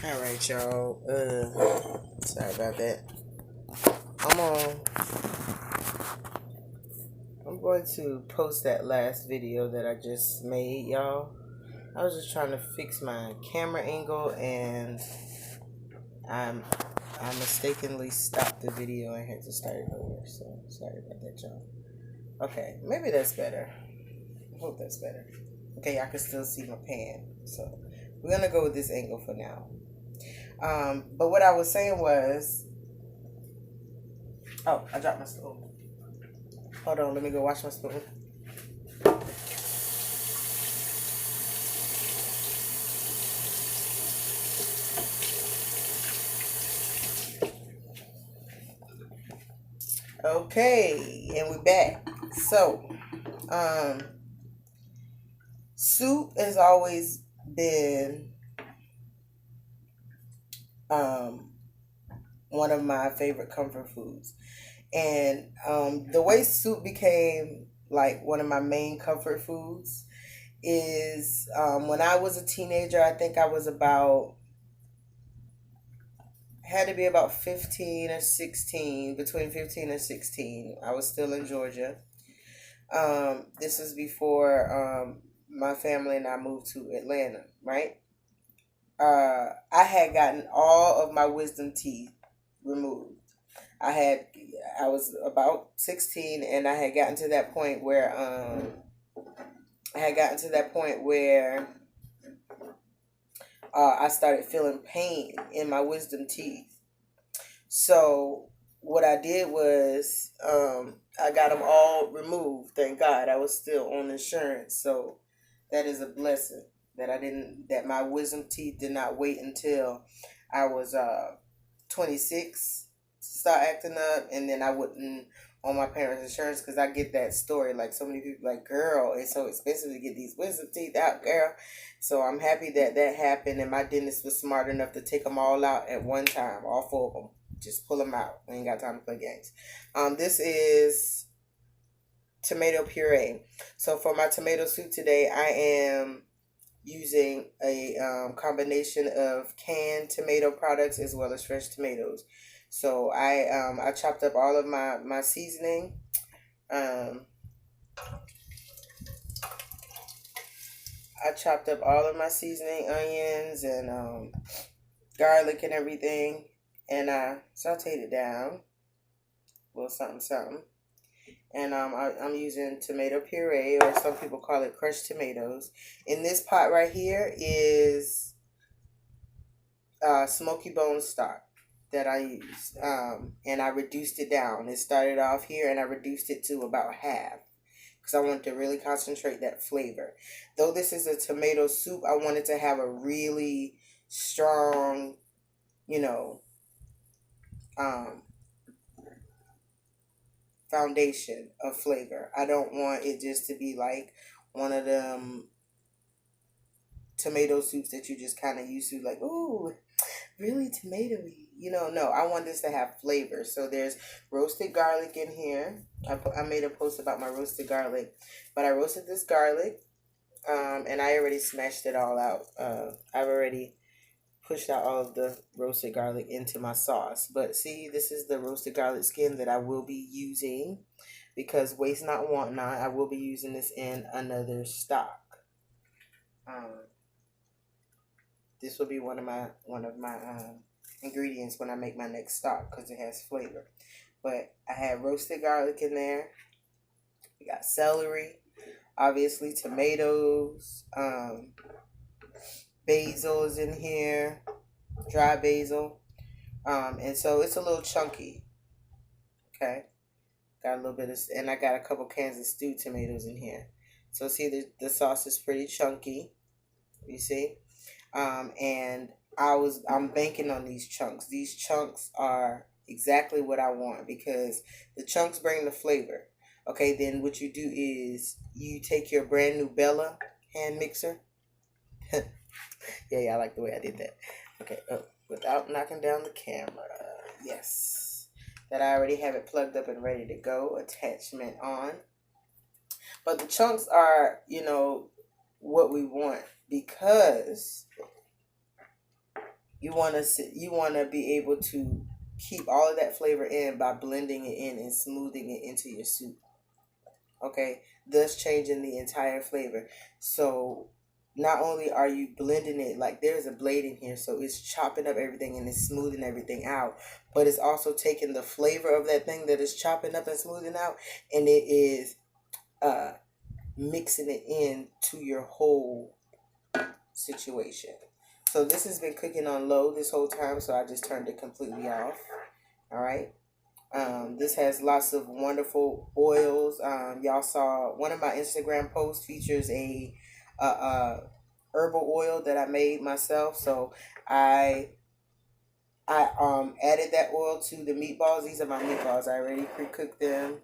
All right, y'all. Sorry about that. I'm on. I'm going to post that last video that I just made, y'all. I was just trying to fix my camera angle, and I'm I mistakenly stopped the video and had to start it over. So sorry about that, y'all. Okay, maybe that's better. I hope that's better. Okay, I can still see my pan, so we're gonna go with this angle for now. But what I was saying was, oh, I dropped my spoon. Hold on, let me go wash my spoon. Okay, and we're back. So, soup has always been one of my favorite comfort foods. And the way soup became like one of my main comfort foods is when I was a teenager. I think I was had to be about 15 or 16, between 15 and 16. I was still in Georgia. This is before my family and I moved to Atlanta, right? I had gotten all of my wisdom teeth removed. I was about 16, and I had gotten to that point where I started feeling pain in my wisdom teeth. So what I did was I got them all removed. Thank God. I was still on insurance, so that is a blessing that my wisdom teeth did not wait until I was 26 to start acting up, and then I wouldn't on my parents' insurance, because I get that story. Like, so many people like, girl, it's so expensive to get these wisdom teeth out, girl. So I'm happy that happened, and my dentist was smart enough to take them all out at one time, all four of them. Just pull them out. I ain't got time to play games. This is tomato puree. So for my tomato soup today, I am using a combination of canned tomato products as well as fresh tomatoes. So I chopped up all of my seasoning. I chopped up all of my seasoning, onions and garlic and everything, and I sauteed it down. Well, something. And I'm using tomato puree, or some people call it crushed tomatoes. In this pot right here is smoky bone stock that I used, and I reduced it down. It started off here, and I reduced it to about half because I wanted to really concentrate that flavor. Though this is a tomato soup, I wanted to have a really strong, foundation of flavor. I don't want it just to be like one of them tomato soups that you just kind of used to, like, ooh, really tomatoey. No, I want this to have flavor. So there's roasted garlic in here. I made a post about my roasted garlic, but I roasted this garlic, and I already smashed it all out. I've already pushed out all of the roasted garlic into my sauce. But see, this is the roasted garlic skin that I will be using, because waste not, want not. I will be using this in another stock. This will be one of my ingredients when I make my next stock, because it has flavor. But I had roasted garlic in there. We got celery, obviously tomatoes, basil is in here, dry basil, and so it's a little chunky. Okay, got a little bit of, and I got a couple cans of stewed tomatoes in here. So see, the sauce is pretty chunky. You see, and I'm banking on these chunks. These chunks are exactly what I want, because the chunks bring the flavor. Okay, then what you do is you take your brand new Bella hand mixer. Yeah, I like the way I did that. Okay, without knocking down the camera. Yes, that I already have it plugged up and ready to go. Attachment on. But the chunks are, what we want, because you want to be able to keep all of that flavor in by blending it in and smoothing it into your soup. Okay, thus changing the entire flavor. So not only are you blending it, like there's a blade in here, so it's chopping up everything and it's smoothing everything out, but it's also taking the flavor of that thing that is chopping up and smoothing out, and it is uh mixing it in to your whole situation. So this has been cooking on low this whole time, so I just turned it completely off. All right. This has lots of wonderful oils. Y'all saw one of my Instagram posts features a herbal oil that I made myself. So I added that oil to the meatballs. These are my meatballs. I already pre-cooked them.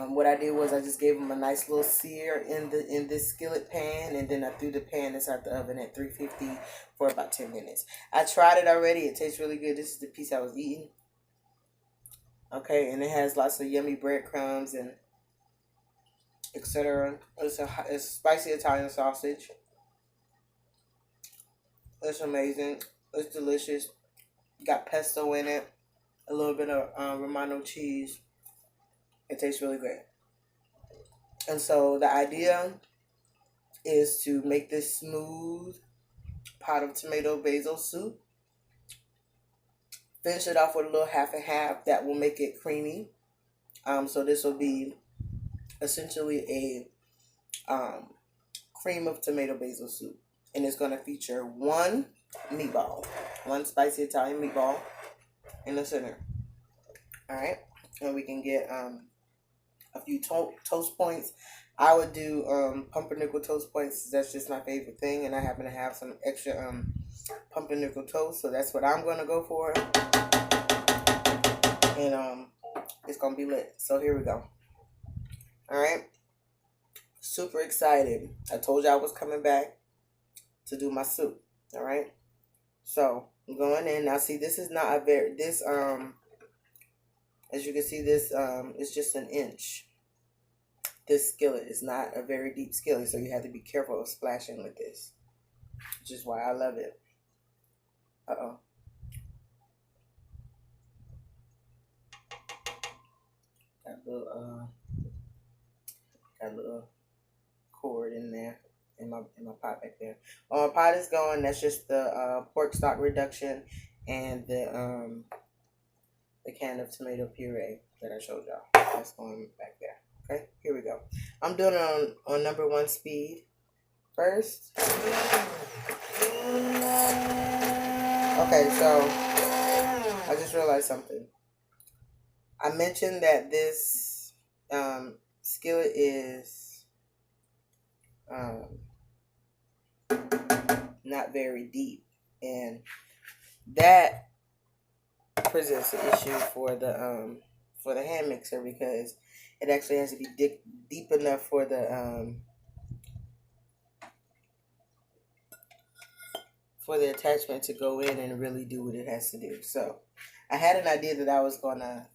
What I did was I just gave them a nice little sear in this skillet pan, and then I threw the pan inside the oven at 350 for about 10 minutes. I tried it already. It tastes really good. This is the piece I was eating. Okay, and it has lots of yummy breadcrumbs and etc. It's spicy Italian sausage. It's amazing. It's delicious. Got pesto in it. A little bit of Romano cheese. It tastes really good. And so the idea is to make this smooth pot of tomato basil soup. Finish it off with a little half and half that will make it creamy. So this will be essentially a cream of tomato basil soup, and it's going to feature one meatball, one spicy Italian meatball in the center. All right, and we can get a few toast points. I would do pumpernickel toast points. That's just my favorite thing, and I happen to have some extra pumpernickel toast, so that's what I'm going to go for. And it's going to be lit. So here we go. All right. Super excited. I told you I was coming back to do my soup. All right. So I'm going in. Now see, this is not a very, as you can see, this is just an inch. This skillet is not a very deep skillet, so you have to be careful of splashing with this, which is why I love it. Uh-oh. Got a little cord in there in my pot back there. My pot is going. That's just the pork stock reduction and the can of tomato puree that I showed y'all. That's going back there. Okay, here we go. I'm doing it on number 1 speed first. Okay, so I just realized something. I mentioned that this skillet is not very deep, and that presents an issue for the hand mixer, because it actually has to be deep enough for the attachment to go in and really do what it has to do. So I had an idea that I was gonna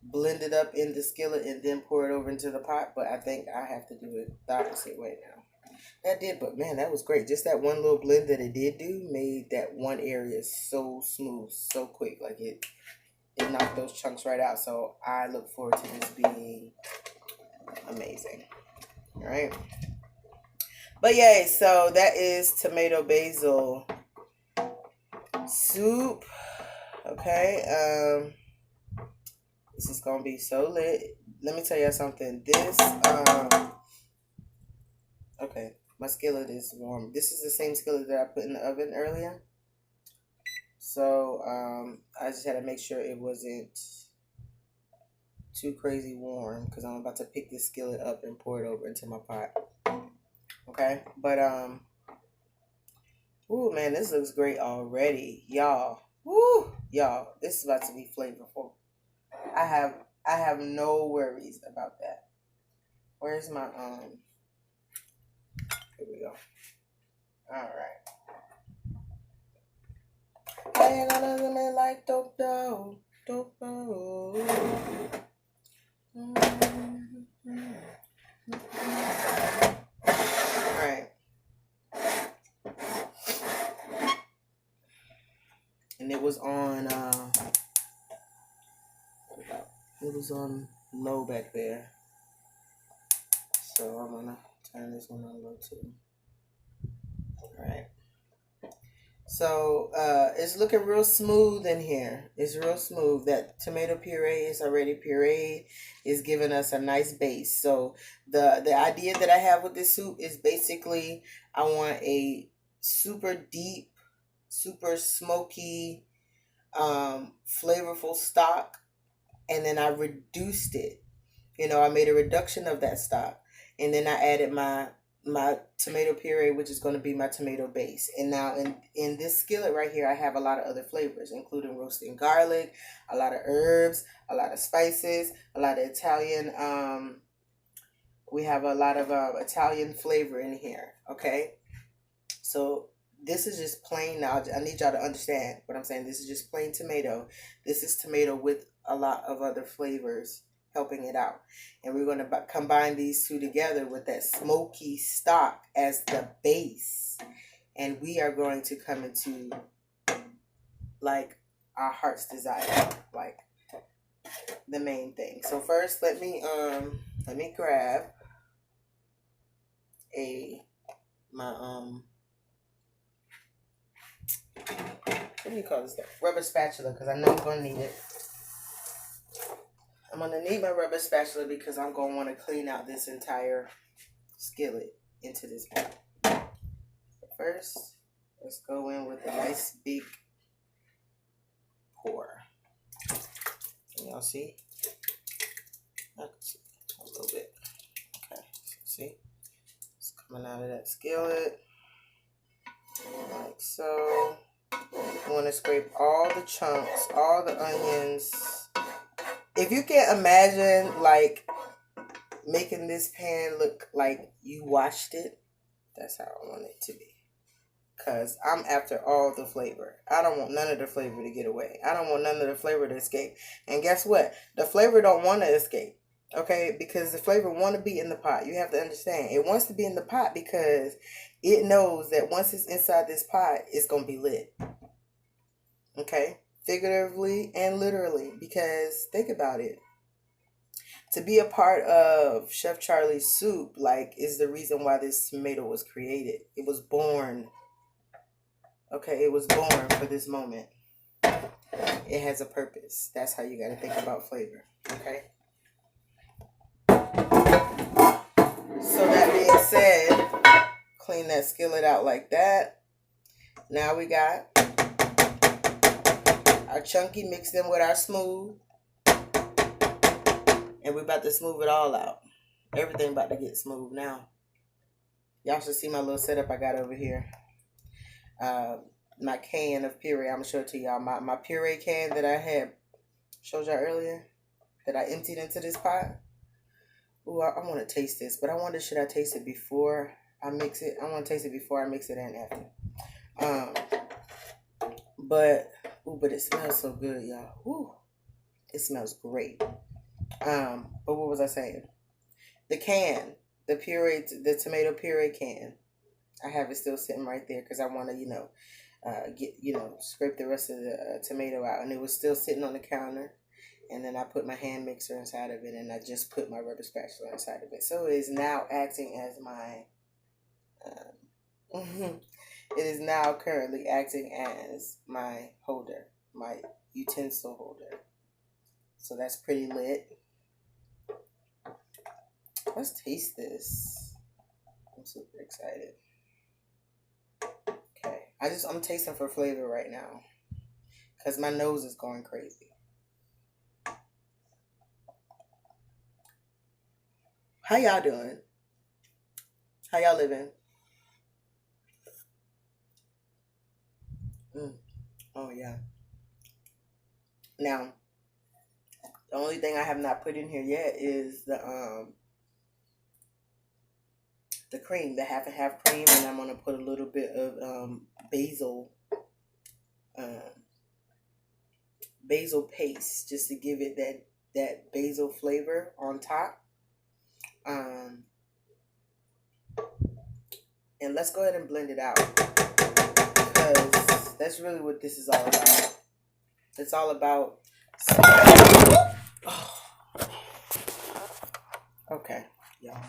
blend it up in the skillet and then pour it over into the pot, but I think I have to do it the opposite way now. But man, that was great. Just that one little blend that it did do made that one area so smooth, so quick. Like it knocked those chunks right out. So I look forward to this being amazing. All right. But yay, so that is tomato basil soup. Okay. This is gonna be so lit. Let me tell you something. Okay, my skillet is warm. This is the same skillet that I put in the oven earlier. So I just had to make sure it wasn't too crazy warm, because I'm about to pick this skillet up and pour it over into my pot. Okay, but ooh man, this looks great already, y'all. Woo, y'all, this is about to be flavorful. I have no worries about that. Where's my Here we go. All right. I ain't gonna do me like dope though. Dope though. Alright. and it was on it was on low back there. So I'm gonna turn this one on low too. All right. So it's looking real smooth in here. It's real smooth. That tomato puree is already pureed. It's giving us a nice base. So the idea that I have with this soup is basically I want a super deep, super smoky, flavorful stock, and then I reduced it. I made a reduction of that stock, and then I added my tomato puree, which is going to be my tomato base. And now in this skillet right here, I have a lot of other flavors, including roasting garlic, a lot of herbs, a lot of spices, a lot of Italian. We have a lot of Italian flavor in here. Okay, so this is just plain. Now I need y'all to understand what I'm saying. This is just plain tomato. This is tomato with a lot of other flavors helping it out, and we're going to combine these two together with that smoky stock as the base, and we are going to come into like our heart's desire, like the main thing. So first, let me grab my what do you call this thing? Rubber spatula, because I know I'm going to need it. I'm going to need my rubber spatula because I'm going to want to clean out this entire skillet into this pot. First, let's go in with a nice big pour. Can y'all see? A little bit. Okay, see? It's coming out of that skillet. Like so. You want to scrape all the chunks, all the onions. If you can imagine, like, making this pan look like you washed it, that's how I want it to be. Because I'm after all the flavor. I don't want none of the flavor to get away. I don't want none of the flavor to escape. And guess what? The flavor don't want to escape. Okay? Because the flavor want to be in the pot. You have to understand. It wants to be in the pot because it knows that once it's inside this pot, it's going to be lit. Okay? Figuratively and literally, because think about it. To be a part of Chef Charlie's soup, like, is the reason why this tomato was created. It was born. Okay, it was born for this moment. It has a purpose. That's how you got to think about flavor. Okay. So that being said, clean that skillet out like that. Now we got our chunky mixed in with our smooth. And we're about to smooth it all out. Everything about to get smooth now. Y'all should see my little setup I got over here. My can of puree. I'm going to show it to y'all. My puree can that I had showed y'all earlier. That I emptied into this pot. Ooh, I want to taste this. But I wonder, should I taste it before I mix it? I want to taste it before I mix it and after. But it smells so good, y'all. Ooh, it smells great. But what was I saying? The can, the tomato puree can. I have it still sitting right there because I want to, scrape the rest of the tomato out. And it was still sitting on the counter. And then I put my hand mixer inside of it, and I just put my rubber spatula inside of it. So it is now acting as my, it is now currently acting as my holder, my utensil holder. So that's pretty lit. Let's taste this. I'm super excited. Okay. I'm tasting for flavor right now. Because my nose is going crazy. How y'all doing? How y'all living? Oh, yeah. Now, the only thing I have not put in here yet is the cream, the half and half cream, and I'm gonna put a little bit of basil paste just to give it that basil flavor on top. And let's go ahead and blend it out. because that's really what this is all about. It's all about. Okay, y'all.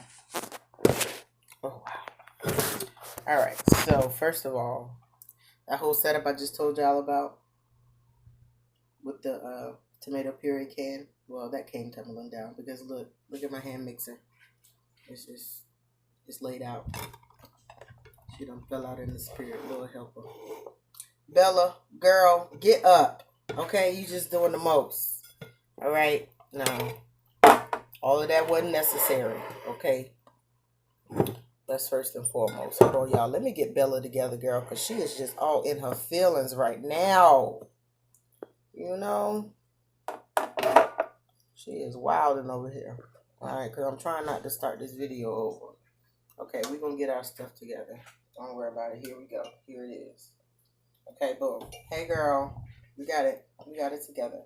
Oh wow. All right. So first of all, that whole setup I just told y'all about with the tomato puree can. Well, that came tumbling down because look at my hand mixer. It's laid out. She done fell out in the spirit. Lord help her. Bella, girl, get up. Okay, you just doing the most. All right, no, all of that wasn't necessary. Okay, that's first and foremost. Hold on, y'all. Let me get Bella together, girl, because she is just all in her feelings right now. You know, she is wilding over here. All right, because I'm trying not to start this video over. Okay, we're going to get our stuff together. Don't worry about it. Here we go. Here it is. Okay, boom. Hey, girl. We got it. We got it together.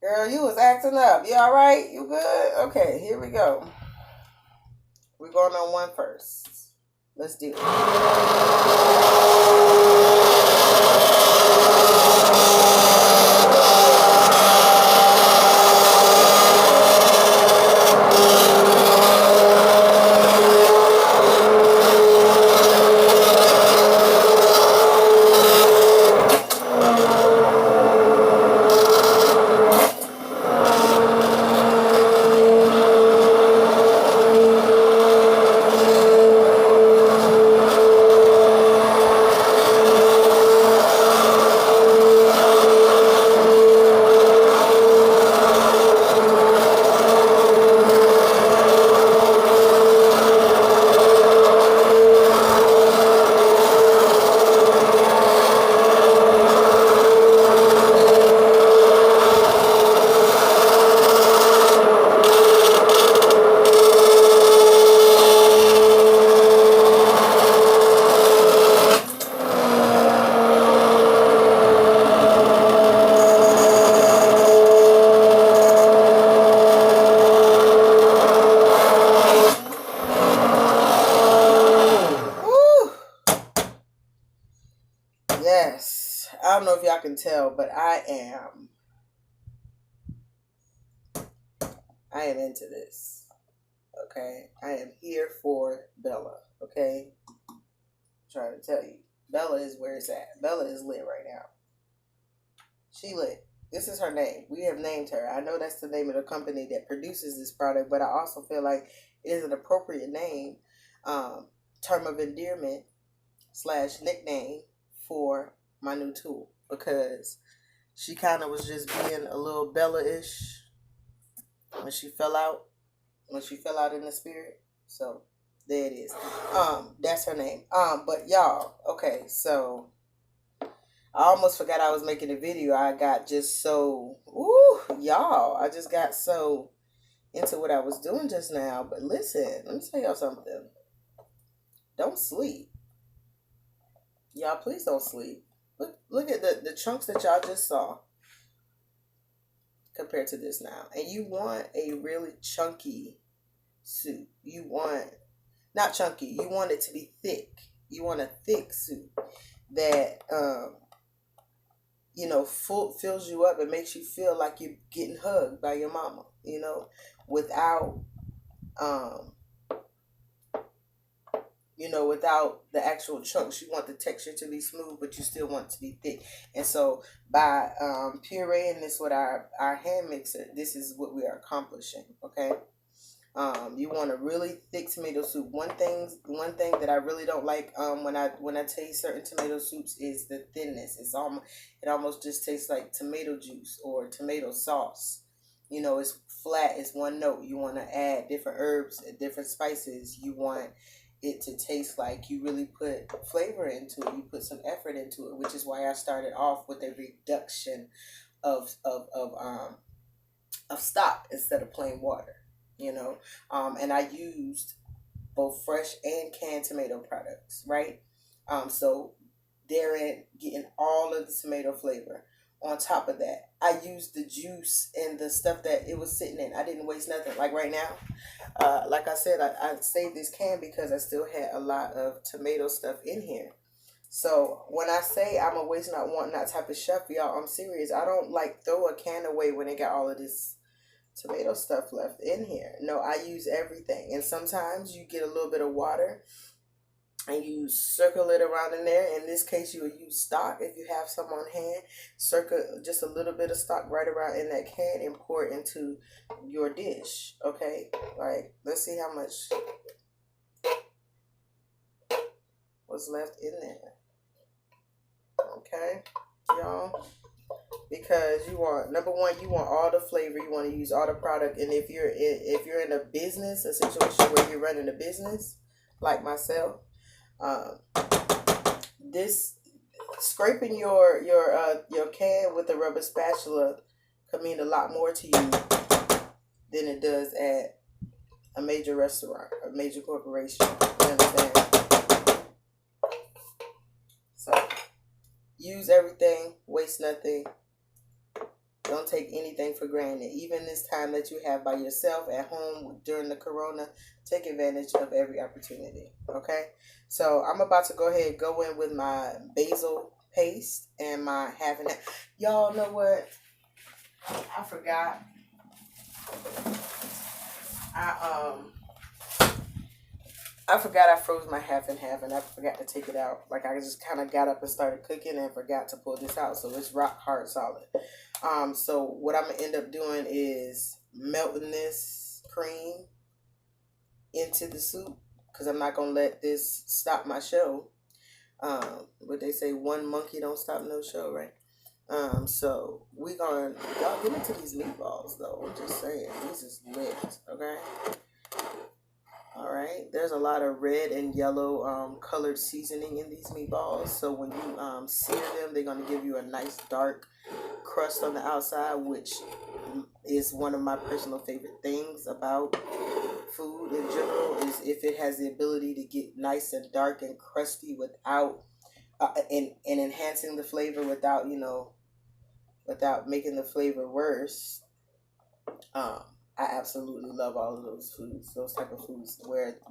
Girl, you was acting up. You all right? You good? Okay, here we go. We're going on one first. Let's do it. Yes, I don't know if y'all can tell, but I am into this. Okay, I am here for Bella. Okay, I'm trying to tell you, Bella is where it's at. Bella is lit right now. She lit. This is her name. We have named her. I know that's the name of the company that produces this product, but I also feel like it is an appropriate name, term of endearment / nickname for my new tool, because she kind of was just being a little Bella-ish when she fell out in the spirit. So there it is. That's her name. But y'all, okay, so I almost forgot I was making a video. I got just so y'all, I just got so into what I was doing just now. But listen, let me tell y'all something. Don't sleep. Y'all, please don't sleep. Look at the chunks that y'all just saw compared to this now. And you want a really chunky soup. You want, not chunky, you want it to be thick. You want a thick soup that, fills you up and makes you feel like you're getting hugged by your mama, without, without the actual chunks. You want the texture to be smooth, but you still want it to be thick. And so by pureeing this with our hand mixer, this is what we are accomplishing, okay? You want a really thick tomato soup. One thing that I really don't like when I taste certain tomato soups is the thinness. It almost just tastes like tomato juice or tomato sauce. It's flat. It's one note. You want to add different herbs, different spices. You want it to taste like you really put flavor into it. You put some effort into it, which is why I started off with a reduction of stock instead of plain water. And I used both fresh and canned tomato products, right? So therein getting all of the tomato flavor. On top of that, I used the juice and the stuff that it was sitting in. I didn't waste nothing. Like right now, like I said, I saved this can because I still had a lot of tomato stuff in here. So when I say I'm a waste not want not type of chef, y'all, I'm serious. I don't like throw a can away when they got all of this tomato stuff left in here. No, I use everything. And sometimes you get a little bit of water and you circle it around in there. In this case, you would use stock if you have some on hand. Circle just a little bit of stock right around in that can and pour it into your dish. Okay, like let's see how much was left in there. Okay, y'all. Because you want, number one, you want all the flavor, you want to use all the product. And if you're in a business, a situation where you're running a business like myself, um, this scraping your can with a rubber spatula could mean a lot more to you than it does at a major restaurant, a major corporation. You understand? So use everything, waste nothing. Don't take anything for granted. Even this time that you have by yourself at home during the corona, take advantage of every opportunity. Okay? So I'm about to go ahead and go in with my basil paste and my half and half. Y'all know what? I forgot. I forgot I froze my half and half and I forgot to take it out. Like I just kind of got up and started cooking and forgot to pull this out. So it's rock hard solid. So what I'm going to end up doing is melting this cream into the soup because I'm not going to let this stop my show. What they say, one monkey don't stop no show, right? So we going to, y'all get into these meatballs though. I'm just saying, this is lit, okay? All right, there's a lot of red and yellow colored seasoning in these meatballs. So when you sear them, they're going to give you a nice dark crust on the outside, which is one of my personal favorite things about food in general, is if it has the ability to get nice and dark and crusty without and enhancing the flavor without, without making the flavor worse. I absolutely love all of those foods, those type of foods where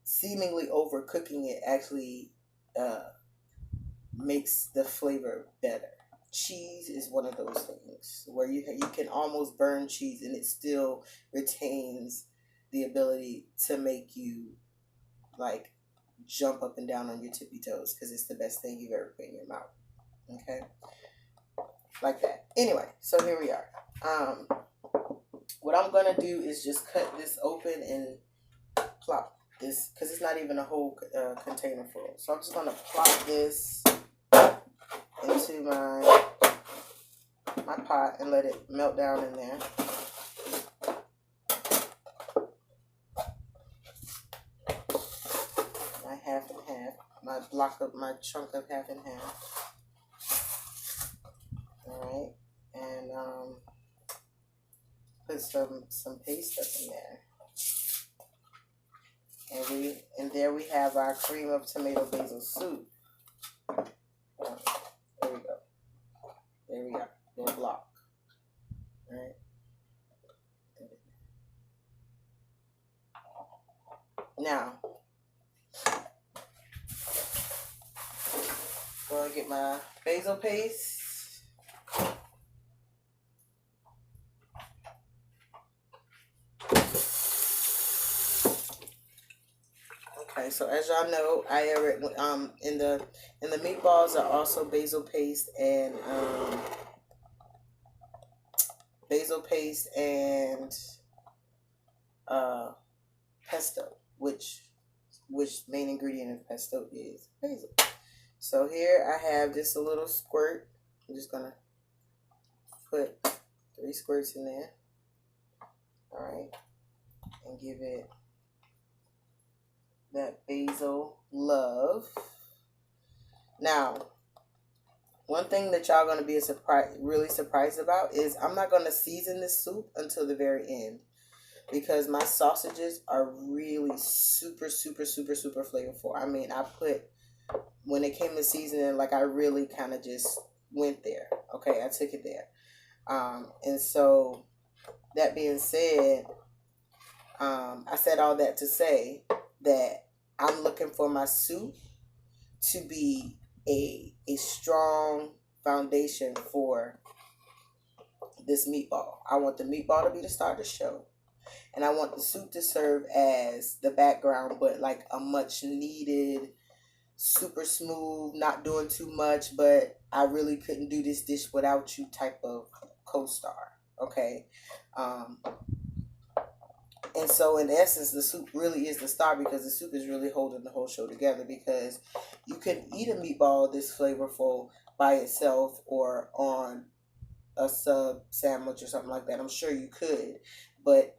seemingly overcooking it actually makes the flavor better. Cheese is one of those things where you can almost burn cheese and it still retains the ability to make you like jump up and down on your tippy toes because it's the best thing you've ever put in your mouth. Okay, like that. Anyway, so here we are. What I'm gonna do is just cut this open and plop this because it's not even a whole container full. So I'm just gonna plop this into my pot and let it melt down in there. My half and half, my chunk of half and half. All right, and put some paste up in there. And there we have our cream of tomato basil soup. There we go. There we go. Little block. All right. Now, go and get my basil paste. Okay, so as y'all know, I in the meatballs are also basil paste and pesto, which main ingredient of pesto is basil. So here I have just a little squirt. I'm just gonna put 3 squirts in there. All right, and give it that basil love. Now, one thing that y'all gonna be really surprised about is I'm not gonna season this soup until the very end because my sausages are really super, super, super, super flavorful. I mean, when it came to seasoning, like I really kind of just went there. Okay, I took it there. And so that being said, I said all that to say that I'm looking for my soup to be a strong foundation for this meatball. I want the meatball to be the star of the show. And I want the soup to serve as the background, but like a much needed, super smooth, not doing too much, but I really couldn't do this dish without you type of co-star. Okay. Um, and so in essence, the soup really is the star because the soup is really holding the whole show together, because you can eat a meatball this flavorful by itself or on a sub sandwich or something like that. I'm sure you could, but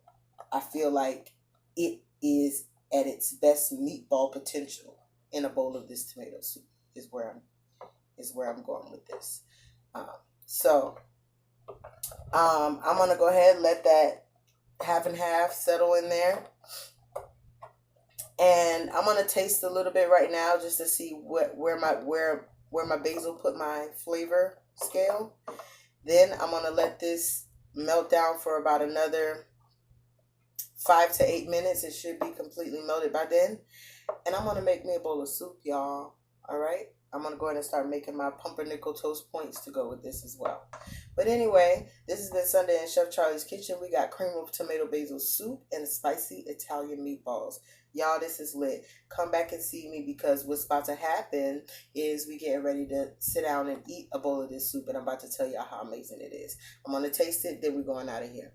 I feel like it is at its best meatball potential in a bowl of this tomato soup. Is where I'm going with this. Um, so I'm gonna go ahead and let that half and half settle in there, and I'm gonna taste a little bit right now just to see where my basil put my flavor scale. Then I'm gonna let this melt down for about another 5 to 8 minutes. It should be completely melted by then. And I'm gonna make me a bowl of soup, y'all. All right. I'm gonna go ahead and start making my pumpernickel toast points to go with this as well. But anyway, this has been Sunday in Chef Charlie's Kitchen. We got cream of tomato basil soup and spicy Italian meatballs. Y'all, this is lit. Come back and see me, because what's about to happen is we getting ready to sit down and eat a bowl of this soup, and I'm about to tell y'all how amazing it is. I'm gonna taste it, then we're going out of here.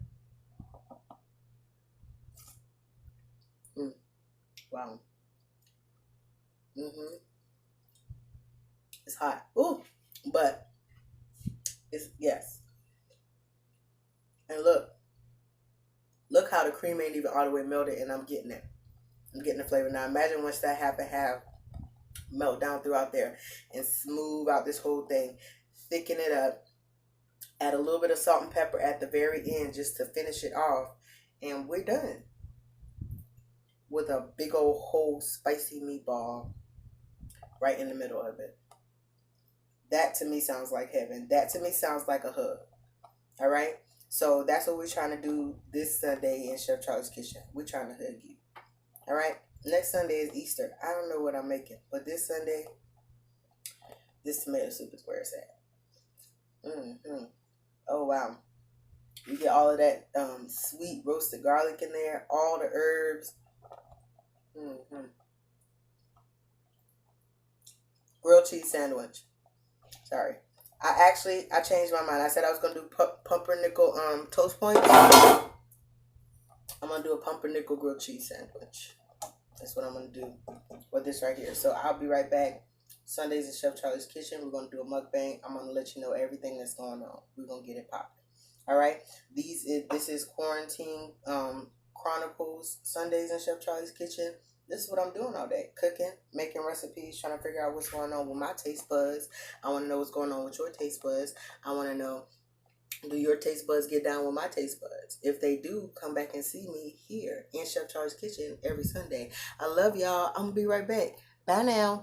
Wow. It's hot. Ooh, but it's, yes. And look how the cream ain't even all the way melted, and I'm getting it. I'm getting the flavor now. Imagine once that half and half melt down throughout there and smooth out this whole thing. Thicken it up. Add a little bit of salt and pepper at the very end just to finish it off, and we're done with a big old whole spicy meatball right in the middle of it. That to me sounds like heaven. That to me sounds like a hug. All right. So that's what we're trying to do this Sunday in Chef Charlie's Kitchen. We're trying to hug you. All right. Next Sunday is Easter. I don't know what I'm making, but this Sunday, this tomato soup is where it's at. Oh wow. You get all of that sweet roasted garlic in there, all the herbs. Grilled cheese sandwich. Sorry. I changed my mind. I said I was gonna do pumpernickel toast points. I'm gonna do a pumpernickel grilled cheese sandwich. That's what I'm gonna do with this right here. So I'll be right back. Sundays in Chef Charlie's Kitchen. We're gonna do a mukbang. I'm gonna let you know everything that's going on. We're gonna get it popping. All right. This is quarantine Chronicles Sundays in Chef Charlie's Kitchen. This is what I'm doing all day. Cooking, making recipes, trying to figure out what's going on with my taste buds. I want to know what's going on with your taste buds. I want to know, do your taste buds get down with my taste buds? If they do, come back and see me here in Chef Charlie's Kitchen every Sunday. I love y'all. I'm going to be right back. Bye now.